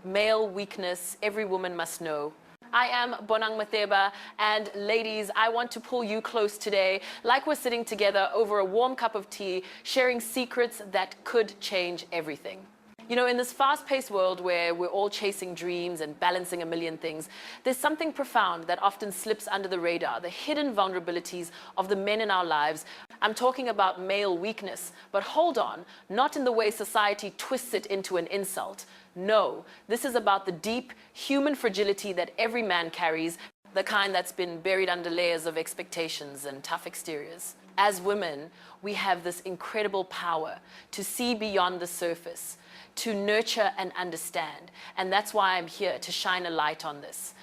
Male weakness every woman must know. I am Bonang Matheba, and ladies, I want to pull you close today, like we're sitting together over a warm cup of tea, sharing secrets that could change everything. You know, in this fast-paced world where we're all chasing dreams and balancing a million things, there's something profound that often slips under the radar, the hidden vulnerabilities of the men in our lives. I'm talking about male weakness, but hold on, not in the way society twists it into an insult. No, this is about the deep human fragility that every man carries, the kind that's been buried under layers of expectations and tough exteriors. As women, we have this incredible power to see beyond the surface, to nurture and understand. And that's why I'm here to shine a light on this.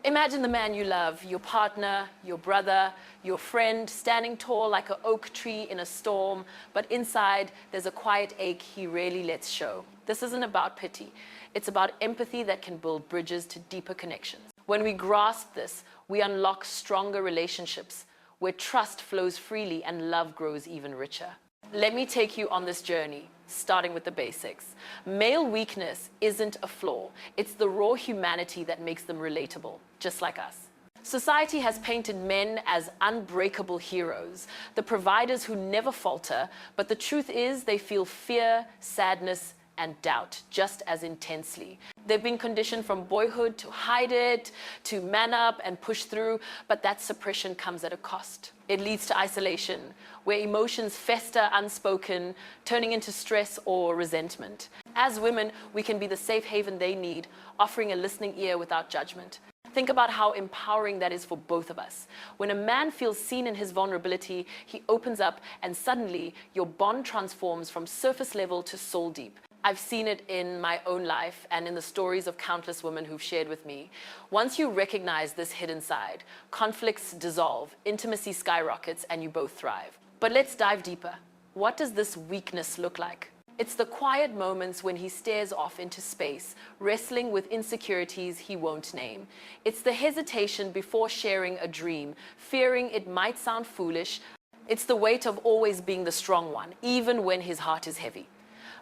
Imagine the man you love, your partner, your brother, your friend, standing tall like an oak tree in a storm, but inside there's a quiet ache he rarely lets show. This isn't about pity. It's about empathy that can build bridges to deeper connections. When we grasp this, we unlock stronger relationships where trust flows freely and love grows even richer. Let me take you on this journey, starting with the basics. Male weakness isn't a flaw. It's the raw humanity that makes them relatable, just like us. Society has painted men as unbreakable heroes, the providers who never falter, but the truth is they feel fear, sadness, and doubt just as intensely. They've been conditioned from boyhood to hide it, to man up and push through, but that suppression comes at a cost. It leads to isolation, where emotions fester unspoken, turning into stress or resentment. As women, we can be the safe haven they need, offering a listening ear without judgment. Think about how empowering that is for both of us. When a man feels seen in his vulnerability, he opens up and suddenly your bond transforms from surface level to soul deep. I've seen it in my own life and in the stories of countless women who've shared with me. Once you recognize this hidden side, conflicts dissolve, intimacy skyrockets, and you both thrive. But let's dive deeper. What does this weakness look like? It's the quiet moments when he stares off into space, wrestling with insecurities he won't name. It's the hesitation before sharing a dream, fearing it might sound foolish. It's the weight of always being the strong one, even when his heart is heavy.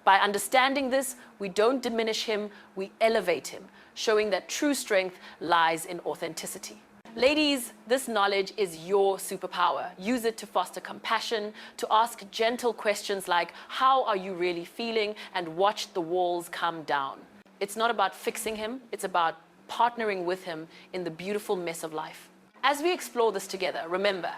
By understanding this, we don't diminish him, we elevate him, showing that true strength lies in authenticity. Ladies, this knowledge is your superpower. Use it to foster compassion, to ask gentle questions like, how are you really feeling? And watch the walls come down. It's not about fixing him, it's about partnering with him in the beautiful mess of life. As we explore this together, remember,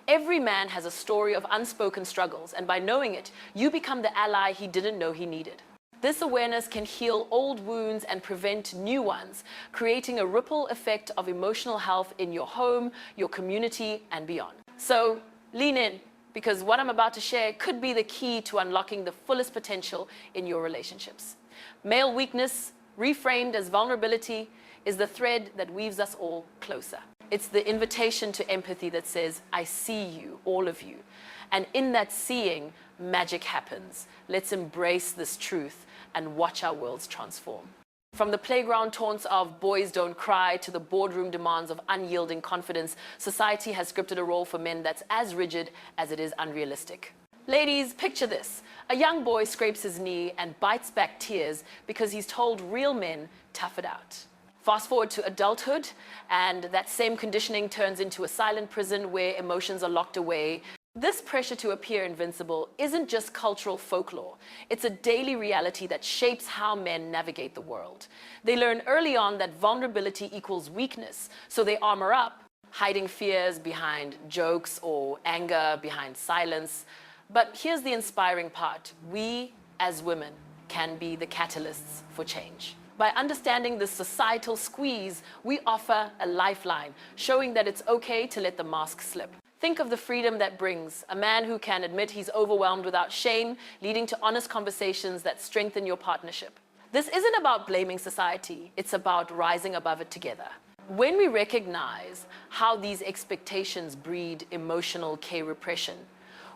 every man has a story of unspoken struggles, and by knowing it, you become the ally he didn't know he needed. This awareness can heal old wounds and prevent new ones, creating a ripple effect of emotional health in your home, your community, and beyond. So lean in, because what I'm about to share could be the key to unlocking the fullest potential in your relationships. Male weakness, reframed as vulnerability, is the thread that weaves us all closer. It's the invitation to empathy that says, I see you, all of you. And in that seeing, magic happens. Let's embrace this truth and watch our worlds transform. From the playground taunts of boys don't cry to the boardroom demands of unyielding confidence, society has scripted a role for men that's as rigid as it is unrealistic. Ladies, picture this. A young boy scrapes his knee and bites back tears because he's told real men, tough it out. Fast forward to adulthood, and that same conditioning turns into a silent prison where emotions are locked away. This pressure to appear invincible isn't just cultural folklore. It's a daily reality that shapes how men navigate the world. They learn early on that vulnerability equals weakness, so they armor up, hiding fears behind jokes or anger behind silence. But here's the inspiring part. We, as women, can be the catalysts for change. By understanding this societal squeeze, we offer a lifeline, showing that it's okay to let the mask slip. Think of the freedom that brings, a man who can admit he's overwhelmed without shame, leading to honest conversations that strengthen your partnership. This isn't about blaming society, it's about rising above it together. When we recognize how these expectations breed emotional K-repression,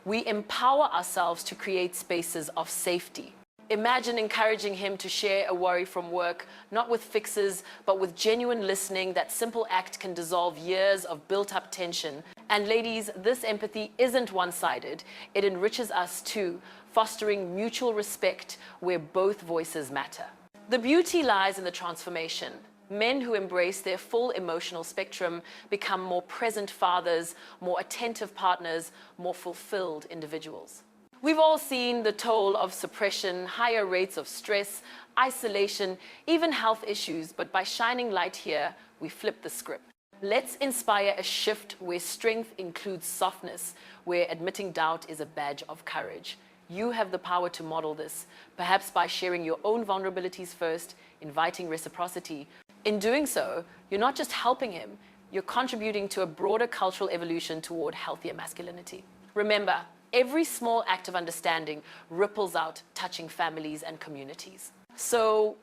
we empower ourselves to create spaces of safety. Imagine encouraging him to share a worry from work, not with fixes, but with genuine listening. That simple act can dissolve years of built-up tension. And ladies, this empathy isn't one-sided. It enriches us too, fostering mutual respect where both voices matter. The beauty lies in the transformation. Men who embrace their full emotional spectrum become more present fathers, more attentive partners, more fulfilled individuals. We've all seen the toll of suppression, higher rates of stress, isolation, even health issues, but by shining light here, we flip the script. Let's inspire a shift where strength includes softness, where admitting doubt is a badge of courage. You have the power to model this, perhaps by sharing your own vulnerabilities first, inviting reciprocity. In doing so, you're not just helping him, you're contributing to a broader cultural evolution toward healthier masculinity. Remember, every small act of understanding ripples out, touching families and communities. So,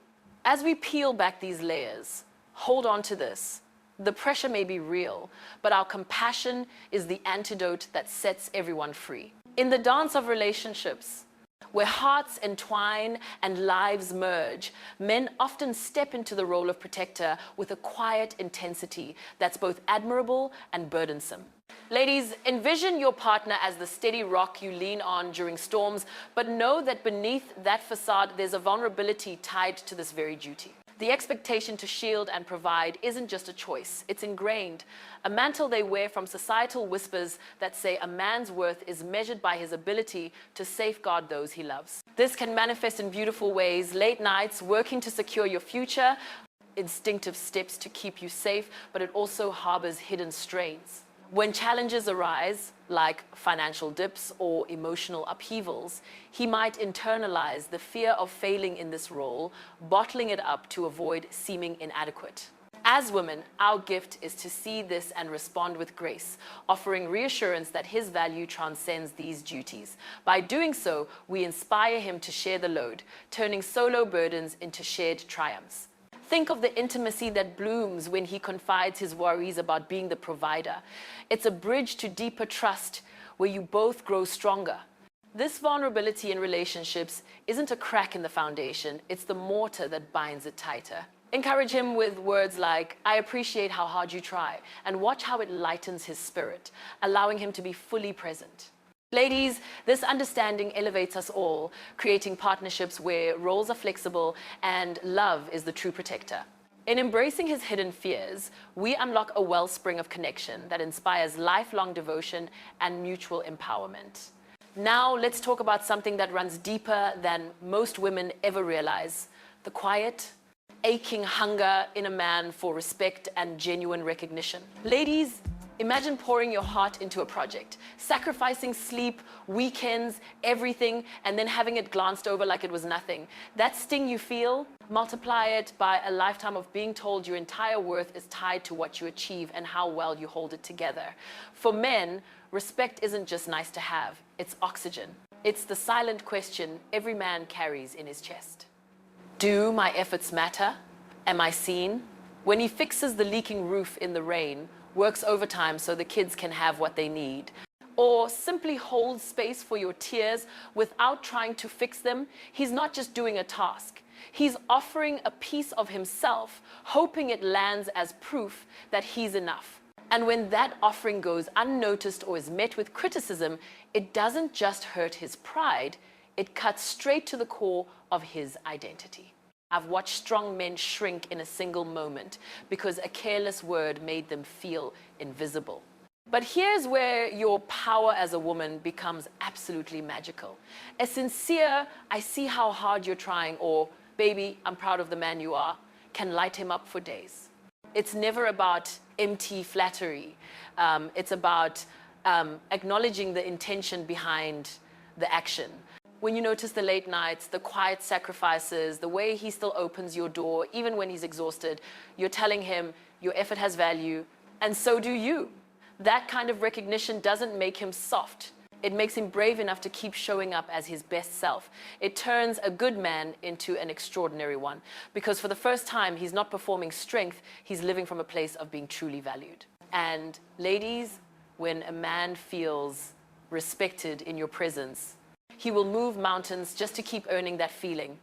as we peel back these layers, hold on to this. The pressure may be real, but our compassion is the antidote that sets everyone free. In the dance of relationships, where hearts entwine and lives merge, men often step into the role of protector with a quiet intensity that's both admirable and burdensome. Ladies, envision your partner as the steady rock you lean on during storms, but know that beneath that facade, there's a vulnerability tied to this very duty. The expectation to shield and provide isn't just a choice, it's ingrained. A mantle they wear from societal whispers that say a man's worth is measured by his ability to safeguard those he loves. This can manifest in beautiful ways: late nights, working to secure your future, instinctive steps to keep you safe, but it also harbors hidden strains. When challenges arise, like financial dips or emotional upheavals, he might internalize the fear of failing in this role, bottling it up to avoid seeming inadequate. As women, our gift is to see this and respond with grace, offering reassurance that his value transcends these duties. By doing so, we inspire him to share the load, turning solo burdens into shared triumphs. Think of the intimacy that blooms when he confides his worries about being the provider. It's a bridge to deeper trust where you both grow stronger. This vulnerability in relationships isn't a crack in the foundation, it's the mortar that binds it tighter. Encourage him with words like, "I appreciate how hard you try," and watch how it lightens his spirit, allowing him to be fully present. Ladies, this understanding elevates us all, creating partnerships where roles are flexible and love is the true protector. In embracing his hidden fears, we unlock a wellspring of connection that inspires lifelong devotion and mutual empowerment. Now, let's talk about something that runs deeper than most women ever realize: the quiet, aching hunger in a man for respect and genuine recognition. Ladies, imagine pouring your heart into a project, sacrificing sleep, weekends, everything, and then having it glanced over like it was nothing. That sting you feel, multiply it by a lifetime of being told your entire worth is tied to what you achieve and how well you hold it together. For men, respect isn't just nice to have, it's oxygen. It's the silent question every man carries in his chest. Do my efforts matter? Am I seen? When he fixes the leaking roof in the rain, works overtime so the kids can have what they need, or simply holds space for your tears without trying to fix them, he's not just doing a task. He's offering a piece of himself, hoping it lands as proof that he's enough. And when that offering goes unnoticed or is met with criticism, it doesn't just hurt his pride, it cuts straight to the core of his identity. I've watched strong men shrink in a single moment because a careless word made them feel invisible. But here's where your power as a woman becomes absolutely magical. A sincere, "I see how hard you're trying," or "Baby, I'm proud of the man you are," can light him up for days. It's never about empty flattery. It's about acknowledging the intention behind the action. When you notice the late nights, the quiet sacrifices, the way he still opens your door, even when he's exhausted, you're telling him your effort has value, and so do you. That kind of recognition doesn't make him soft. It makes him brave enough to keep showing up as his best self. It turns a good man into an extraordinary one, because for the first time, he's not performing strength, he's living from a place of being truly valued. And ladies, when a man feels respected in your presence, he will move mountains just to keep earning that feeling.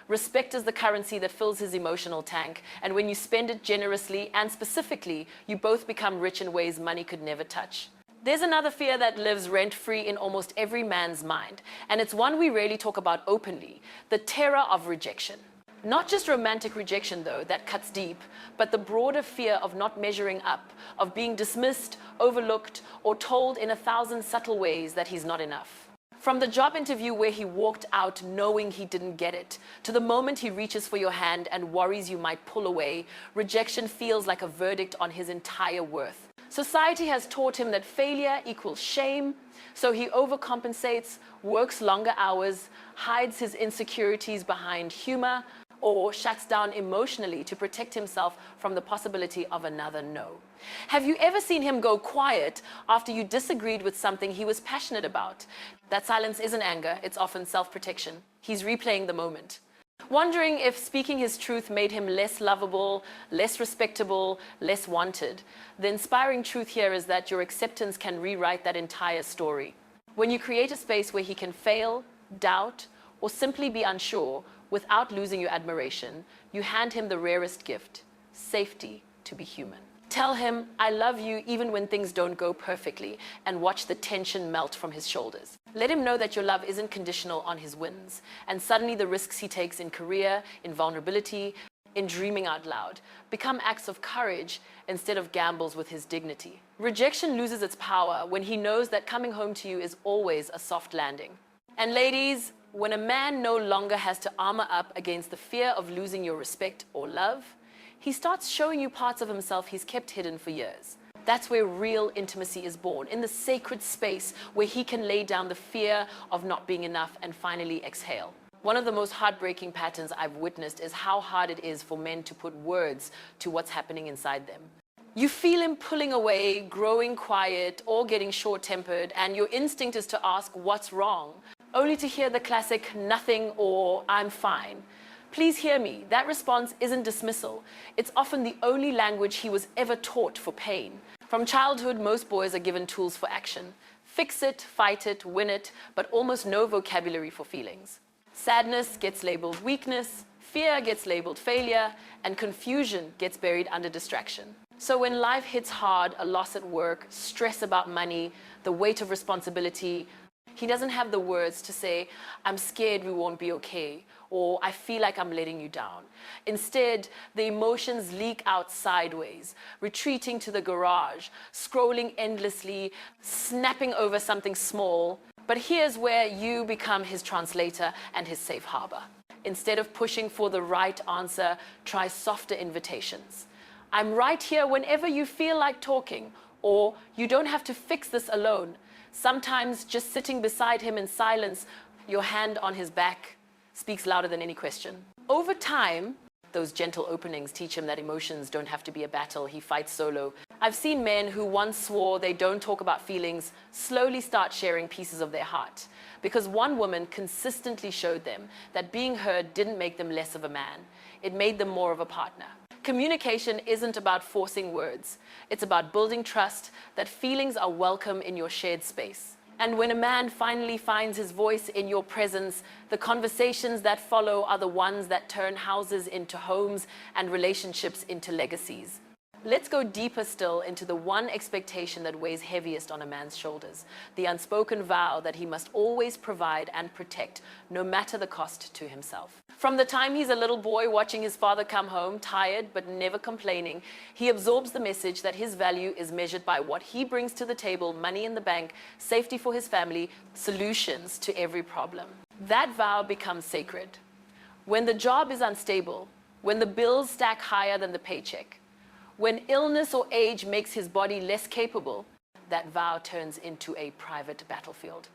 Respect is the currency that fills his emotional tank, and when you spend it generously and specifically, you both become rich in ways money could never touch. There's another fear that lives rent-free in almost every man's mind, and it's one we rarely talk about openly: the terror of rejection. Not just romantic rejection, though, that cuts deep, but the broader fear of not measuring up, of being dismissed, overlooked, or told in 1,000 subtle ways that he's not enough. From the job interview where he walked out knowing he didn't get it, to the moment he reaches for your hand and worries you might pull away, rejection feels like a verdict on his entire worth. Society has taught him that failure equals shame, so he overcompensates, works longer hours, hides his insecurities behind humor, or shuts down emotionally to protect himself from the possibility of another no. Have you ever seen him go quiet after you disagreed with something he was passionate about? That silence isn't anger, it's often self-protection. He's replaying the moment. Wondering if speaking his truth made him less lovable, less respectable, less wanted. The inspiring truth here is that your acceptance can rewrite that entire story. When you create a space where he can fail, doubt, or simply be unsure without losing your admiration, you hand him the rarest gift, safety to be human. Tell him, I love you even when things don't go perfectly, and watch the tension melt from his shoulders. Let him know that your love isn't conditional on his wins, and suddenly the risks he takes in career, in vulnerability, in dreaming out loud, become acts of courage instead of gambles with his dignity. Rejection loses its power when he knows that coming home to you is always a soft landing. And ladies, when a man no longer has to armor up against the fear of losing your respect or love, he starts showing you parts of himself he's kept hidden for years. That's where real intimacy is born, in the sacred space where he can lay down the fear of not being enough and finally exhale. One of the most heartbreaking patterns I've witnessed is how hard it is for men to put words to what's happening inside them. You feel him pulling away, growing quiet, or getting short-tempered, and your instinct is to ask what's wrong, only to hear the classic nothing or I'm fine. Please hear me, that response isn't dismissal. It's often the only language he was ever taught for pain. From childhood, most boys are given tools for action. Fix it, fight it, win it, but almost no vocabulary for feelings. Sadness gets labeled weakness, fear gets labeled failure, and confusion gets buried under distraction. So when life hits hard, a loss at work, stress about money, the weight of responsibility, he doesn't have the words to say, I'm scared we won't be okay, or I feel like I'm letting you down. Instead, the emotions leak out sideways, retreating to the garage, scrolling endlessly, snapping over something small. But here's where you become his translator and his safe harbor. Instead of pushing for the right answer, try softer invitations. I'm right here whenever you feel like talking, or you don't have to fix this alone. Sometimes just sitting beside him in silence, your hand on his back, speaks louder than any question. Over time, those gentle openings teach him that emotions don't have to be a battle he fights solo. I've seen men who once swore they don't talk about feelings slowly start sharing pieces of their heart, because one woman consistently showed them that being heard didn't make them less of a man. It made them more of a partner. Communication isn't about forcing words. It's about building trust that feelings are welcome in your shared space. And when a man finally finds his voice in your presence, the conversations that follow are the ones that turn houses into homes and relationships into legacies. Let's go deeper still into the one expectation that weighs heaviest on a man's shoulders, the unspoken vow that he must always provide and protect, no matter the cost to himself. From the time he's a little boy watching his father come home, tired but never complaining, he absorbs the message that his value is measured by what he brings to the table, money in the bank, safety for his family, solutions to every problem. That vow becomes sacred. When the job is unstable, when the bills stack higher than the paycheck, when illness or age makes his body less capable, that vow turns into a private battlefield.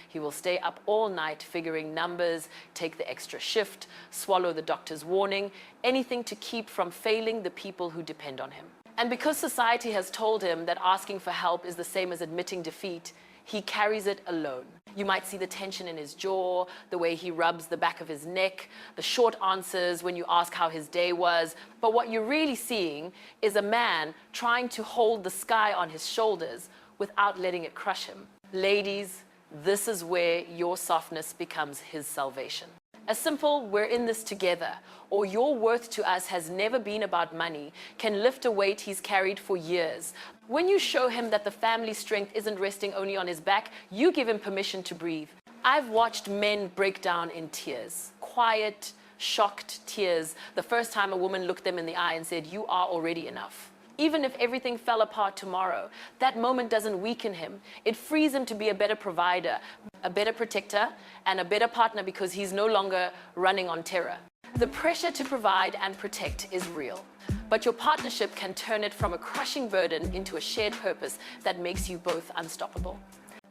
He will stay up all night figuring numbers, take the extra shift, swallow the doctor's warning, anything to keep from failing the people who depend on him. And because society has told him that asking for help is the same as admitting defeat, he carries it alone. You might see the tension in his jaw, the way he rubs the back of his neck, the short answers when you ask how his day was. But what you're really seeing is a man trying to hold the sky on his shoulders without letting it crush him. Ladies, this is where your softness becomes his salvation. A simple, we're in this together, or your worth to us has never been about money, can lift a weight he's carried for years. When you show him that the family strength isn't resting only on his back, you give him permission to breathe. I've watched men break down in tears, quiet, shocked tears the first time a woman looked them in the eye and said, "You are already enough." Even if everything fell apart tomorrow, that moment doesn't weaken him. It frees him to be a better provider, a better protector, and a better partner because he's no longer running on terror. The pressure to provide and protect is real, but your partnership can turn it from a crushing burden into a shared purpose that makes you both unstoppable.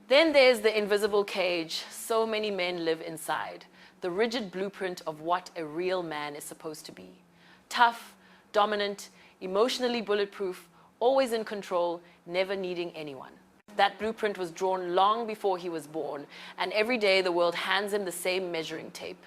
Then there's the invisible cage so many men live inside, the rigid blueprint of what a real man is supposed to be. Tough, dominant, emotionally bulletproof, always in control, never needing anyone. That blueprint was drawn long before he was born, and every day the world hands him the same measuring tape.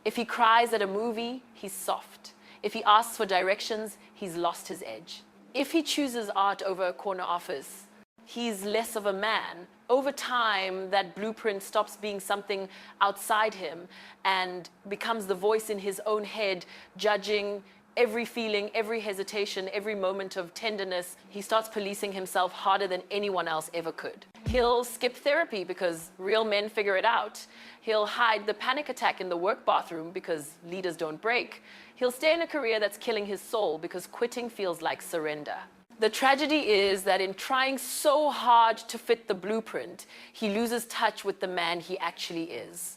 If he cries at a movie, he's soft. If he asks for directions, he's lost his edge. If he chooses art over a corner office, he's less of a man. Over time, that blueprint stops being something outside him and becomes the voice in his own head, judging every feeling, every hesitation, every moment of tenderness. He starts policing himself harder than anyone else ever could. He'll skip therapy because real men figure it out. He'll hide the panic attack in the work bathroom because leaders don't break. He'll stay in a career that's killing his soul because quitting feels like surrender. The tragedy is that in trying so hard to fit the blueprint, he loses touch with the man he actually is.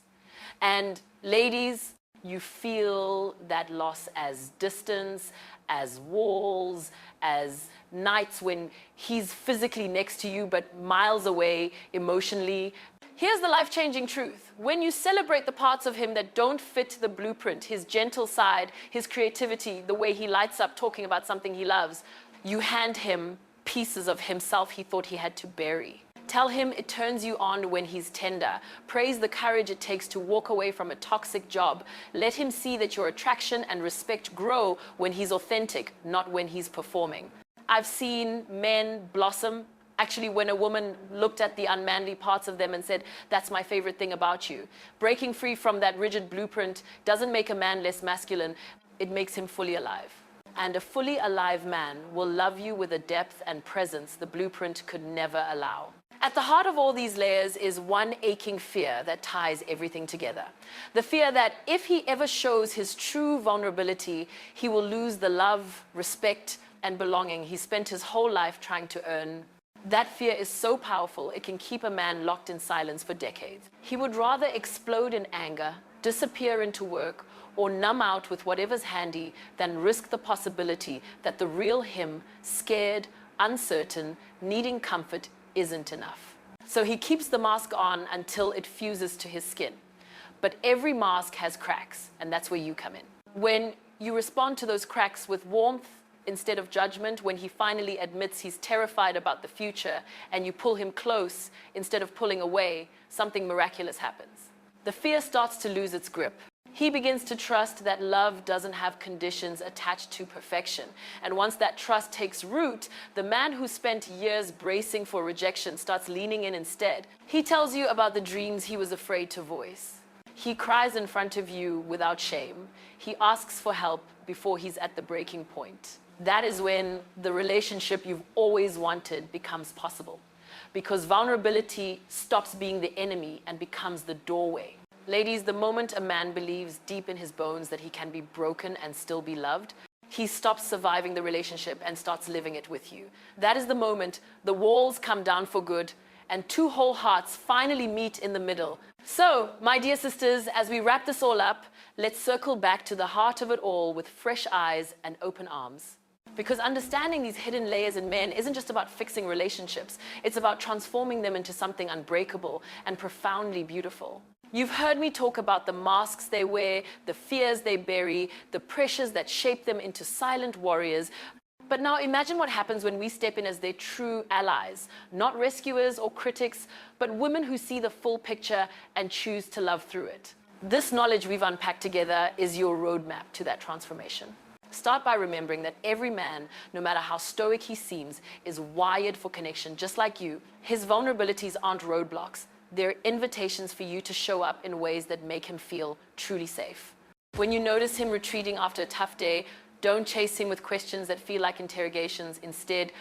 And ladies, you feel that loss as distance, as walls, as nights when he's physically next to you but miles away emotionally. Here's the life-changing truth. When you celebrate the parts of him that don't fit the blueprint, his gentle side, his creativity, the way he lights up talking about something he loves, you hand him pieces of himself he thought he had to bury. Tell him it turns you on when he's tender. Praise the courage it takes to walk away from a toxic job. Let him see that your attraction and respect grow when he's authentic, not when he's performing. I've seen men blossom. Actually, when a woman looked at the unmanly parts of them and said, "That's my favorite thing about you." Breaking free from that rigid blueprint doesn't make a man less masculine. It makes him fully alive. And a fully alive man will love you with a depth and presence the blueprint could never allow. At the heart of all these layers is one aching fear that ties everything together. The fear that if he ever shows his true vulnerability, he will lose the love, respect, and belonging he spent his whole life trying to earn. That fear is so powerful, it can keep a man locked in silence for decades. He would rather explode in anger, disappear into work, or numb out with whatever's handy than risk the possibility that the real him, scared, uncertain, needing comfort, isn't enough. So he keeps the mask on until it fuses to his skin. But every mask has cracks, and that's where you come in. When you respond to those cracks with warmth instead of judgment, when he finally admits he's terrified about the future and you pull him close instead of pulling away, something miraculous happens. The fear starts to lose its grip. He begins to trust that love doesn't have conditions attached to perfection. And once that trust takes root, the man who spent years bracing for rejection starts leaning in instead. He tells you about the dreams he was afraid to voice. He cries in front of you without shame. He asks for help before he's at the breaking point. That is when the relationship you've always wanted becomes possible. Because vulnerability stops being the enemy and becomes the doorway. Ladies, the moment a man believes deep in his bones that he can be broken and still be loved, he stops surviving the relationship and starts living it with you. That is the moment the walls come down for good and two whole hearts finally meet in the middle. So, my dear sisters, as we wrap this all up, let's circle back to the heart of it all with fresh eyes and open arms. Because understanding these hidden layers in men isn't just about fixing relationships. It's about transforming them into something unbreakable and profoundly beautiful. You've heard me talk about the masks they wear, the fears they bury, the pressures that shape them into silent warriors. But now imagine what happens when we step in as their true allies, not rescuers or critics, but women who see the full picture and choose to love through it. This knowledge we've unpacked together is your roadmap to that transformation. Start by remembering that every man, no matter how stoic he seems, is wired for connection just like you. His vulnerabilities aren't roadblocks. They're invitations for you to show up in ways that make him feel truly safe. When you notice him retreating after a tough day, don't chase him with questions that feel like interrogations. Instead,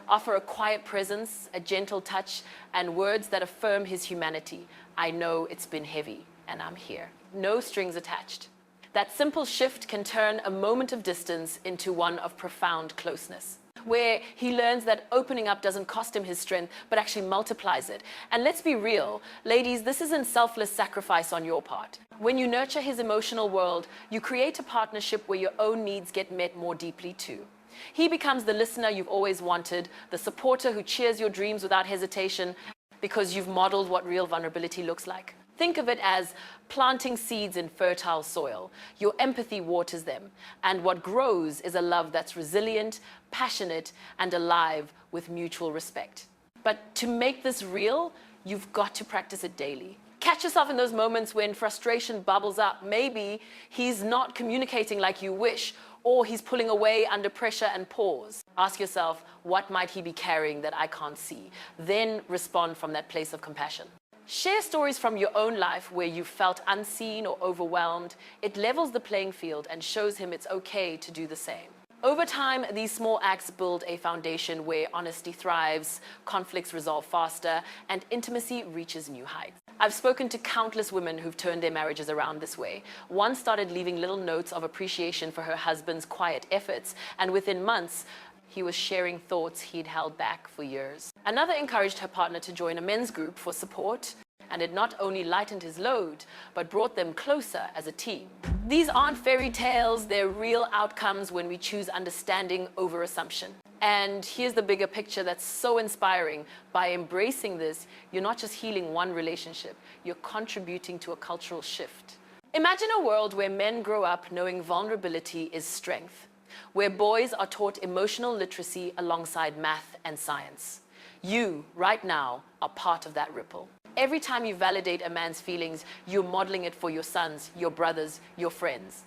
offer a quiet presence, a gentle touch, and words that affirm his humanity. I know it's been heavy, and I'm here. No strings attached. That simple shift can turn a moment of distance into one of profound closeness, where he learns that opening up doesn't cost him his strength, but actually multiplies it. And let's be real, ladies, this isn't selfless sacrifice on your part. When you nurture his emotional world, you create a partnership where your own needs get met more deeply too. He becomes the listener you've always wanted, the supporter who cheers your dreams without hesitation, because you've modeled what real vulnerability looks like. Think of it as planting seeds in fertile soil. Your empathy waters them, and what grows is a love that's resilient, passionate, and alive with mutual respect. But to make this real, you've got to practice it daily. Catch yourself in those moments when frustration bubbles up. Maybe he's not communicating like you wish, or he's pulling away under pressure, and pause. Ask yourself, what might he be carrying that I can't see? Then respond from that place of compassion. Share stories from your own life where you felt unseen or overwhelmed. It levels the playing field and shows him it's okay to do the same. Over time, these small acts build a foundation where honesty thrives, conflicts resolve faster, and intimacy reaches new heights. I've spoken to countless women who've turned their marriages around this way. One started leaving little notes of appreciation for her husband's quiet efforts, and within months, he was sharing thoughts he'd held back for years. Another encouraged her partner to join a men's group for support, and it not only lightened his load, but brought them closer as a team. These aren't fairy tales, they're real outcomes when we choose understanding over assumption. And here's the bigger picture that's so inspiring. By embracing this, you're not just healing one relationship, you're contributing to a cultural shift. Imagine a world where men grow up knowing vulnerability is strength, where boys are taught emotional literacy alongside math and science. You, right now, are part of that ripple. Every time you validate a man's feelings, you're modeling it for your sons, your brothers, your friends.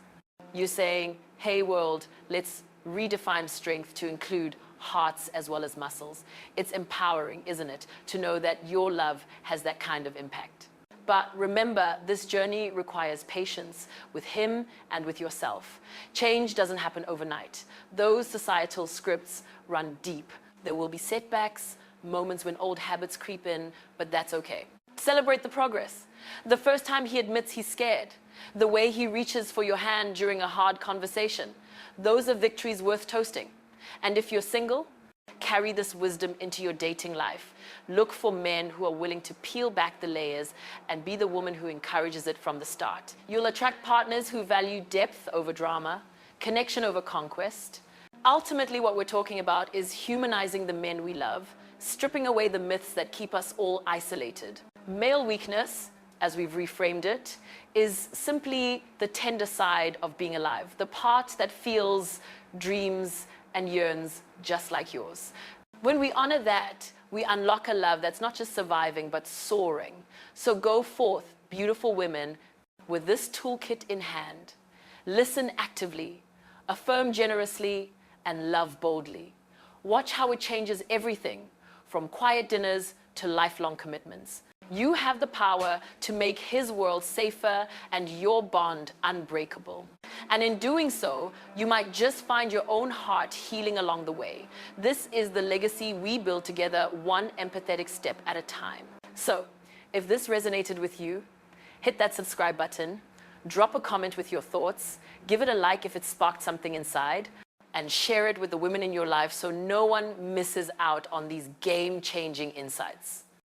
You're saying, hey world, let's redefine strength to include hearts as well as muscles. It's empowering, isn't it, to know that your love has that kind of impact. But remember, this journey requires patience with him and with yourself. Change doesn't happen overnight. Those societal scripts run deep. There will be setbacks, moments when old habits creep in, but that's okay. Celebrate the progress. The first time he admits he's scared, the way he reaches for your hand during a hard conversation. Those are victories worth toasting. And if you're single, carry this wisdom into your dating life. Look for men who are willing to peel back the layers and be the woman who encourages it from the start. You'll attract partners who value depth over drama, connection over conquest. Ultimately, what we're talking about is humanizing the men we love, stripping away the myths that keep us all isolated. Male weakness, as we've reframed it, is simply the tender side of being alive, the part that feels, dreams, and yearns just like yours. When we honor that, we unlock a love that's not just surviving, but soaring. So go forth, beautiful women, with this toolkit in hand. Listen actively, affirm generously, and love boldly. Watch how it changes everything, from quiet dinners to lifelong commitments. You have the power to make his world safer and your bond unbreakable. And in doing so, you might just find your own heart healing along the way. This is the legacy we build together, one empathetic step at a time. So, if this resonated with you, hit that subscribe button, drop a comment with your thoughts, give it a like if it sparked something inside, and share it with the women in your life so no one misses out on these game-changing insights.